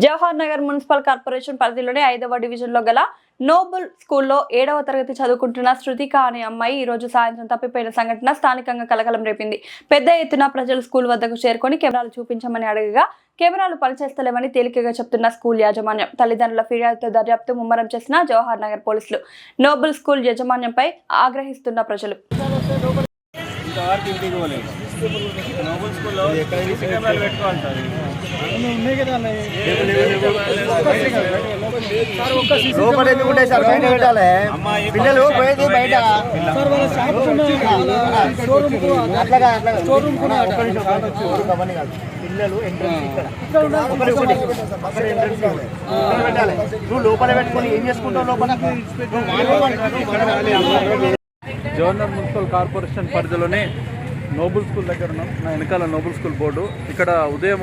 Jawahar Nagar municipal corporation పరిధిలోని 5వ డివిజన్లో గల నోబుల్ స్కూల్లో 7వ తరగతి చదువుకుంటున్న శృతిక అనే అమ్మాయి ఈ రోజు సాయంత్రం తప్పిపోయిన సంఘటన స్థానికంగా కలకలం రేపింది. పెద్ద ఎత్తున ప్రజలు స్కూల్ వద్దకు చేరుకొని కెమెరాలు చూపించమని అడగగా కెమెరాలు పనిచేస్తలేవని తేలికగా చెప్తున్న స్కూల్ యాజమాన్యం. తల్లిదండ్రుల ఫిర్యాదుతో దర్యాప్తు ముమ్మరం చేసిన జవహర్ నగర్ పోలీసులు. నోబుల్ స్కూల్ యాజమాన్యంపై ఆగ్రహిస్తున్న ప్రజలు. పిల్లలు పోయేది బయట పిల్లలు ఎంట్రన్స్ ఇక్కడ నువ్వు లోపల పెట్టుకొని ఏం చేసుకుంటావు లోపల. జవహర్ మున్సిపల్ కార్పొరేషన్ పరిధిలోనే నోబుల్ స్కూల్ దగ్గర ఉన్నాం. నా వెనకాల నోబుల్ స్కూల్ బోర్డు. ఇక్కడ ఉదయం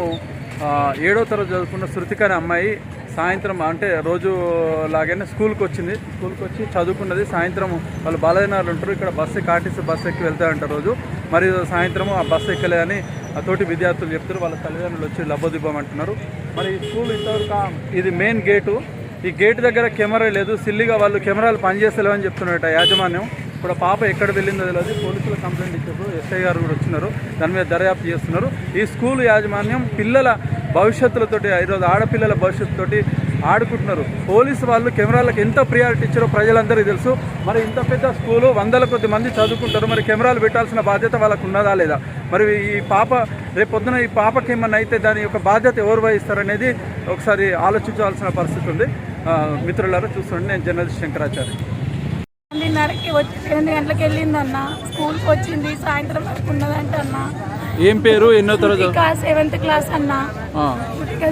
7వ తరగతి చదువుకున్న శృతిక అనే అమ్మాయి సాయంత్రం అంటే రోజు లాగానే స్కూల్కి వచ్చింది. స్కూల్కి వచ్చి చదువుకున్నది. సాయంత్రం వాళ్ళు బాలజనగర్లు ఉంటారు. ఇక్కడ బస్సు ఆర్టీసీ బస్సు ఎక్కి వెళ్తారంట రోజు. మరి సాయంత్రం ఆ బస్సు ఎక్కలేదని ఆ తోటి విద్యార్థులు చెప్తారు. వాళ్ళ తల్లిదండ్రులు వచ్చి లబ్బదిబ్బమంటున్నారు. మరి ఈ స్కూల్ ఇంతవరకు ఇది మెయిన్ గేటు. ఈ గేటు దగ్గర కెమెరా లేదు. సిల్లిగా వాళ్ళు కెమెరాలు పనిచేస్తలేవని చెప్తున్నారట యాజమాన్యం. ఇప్పుడు పాప ఎక్కడ వెళ్ళిందో తెలియదు. పోలీసులు కంప్లైంట్ ఇచ్చారు. ఎస్ఐ గారు కూడా వచ్చినారు. దాని మీద దర్యాప్తు చేస్తున్నారు. ఈ స్కూల్ యాజమాన్యం పిల్లల భవిష్యత్తులతోటి ఈరోజు ఆడపిల్లల భవిష్యత్తుతోటి ఆడుకుంటున్నారు. పోలీసు వాళ్ళు కెమెరాలకు ఎంత ప్రియారిటీ ఇచ్చారో ప్రజలందరికీ తెలుసు. మరి ఇంత పెద్ద స్కూలు 100 కొద్ది మంది చదువుకుంటారు. మరి కెమెరాలు పెట్టాల్సిన బాధ్యత వాళ్ళకు ఉన్నదా లేదా? మరి ఈ పాప రేపు పొద్దున ఈ పాపకి ఏమన్నా అయితే దాని యొక్క బాధ్యత ఎవరు వహిస్తారనేది ఒకసారి ఆలోచించాల్సిన పరిస్థితి ఉంది. మిత్రులారా చూస్తుండే, నేను జర్నలిస్ట్ శంకరాచార్య. 8:30కి వచ్చి 8 గంటలకు వెళ్ళిందన్న. స్కూల్కి వచ్చింది. సాయంత్రం వరకు ఉన్నదంట అన్న. ఏం పేరు? ఎన్నో తరగతి? 7th క్లాస్ అన్న.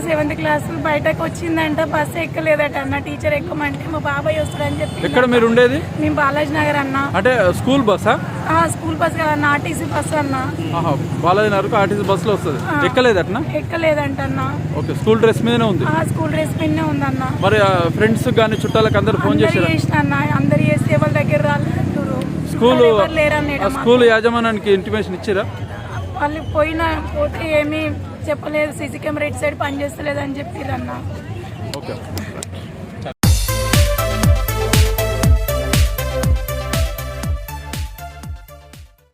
7th క్లాస్ బయటకు వచ్చిందంట. బస్సు ఎక్కలేదట అన్న. టీచర్ ఎక్కమంటే మా బాబాయ్ వస్తాడని చెప్పి. ఎక్కడ మీరు ఉండేది? మేము బాలాజీ నగర్ అన్న. అంటే స్కూల్ బస్సా? స్కూల్ బస్ కదన్న, ఆర్టీసీ బస్ అన్న. బాలాజీ నగర్ ఆర్టీసీ బస్సులో వస్తుంది. ఎక్కలేదట? ఎక్కలేదంట అన్న. ఓకే, స్కూల్ డ్రెస్ మీదనే ఉంది. స్కూల్ డ్రెస్ మీదనే ఉందన్న. మరి ఫ్రెండ్స్ కానీ చుట్టాలకు అందరు ఫోన్ చేసిన అందరు చేస్తే ఎవరి దగ్గర రాలేదు. స్కూల్ యాజమాన్యానికి ఇంటిమేషన్ ఇచ్చిరా? వాళ్ళు పోతే ఏమీ చెప్పలేదు. సీసీ కెమెరా ఇటు సైడ్ పనిచేస్తలేదని చెప్పిరన్న. ఓకే.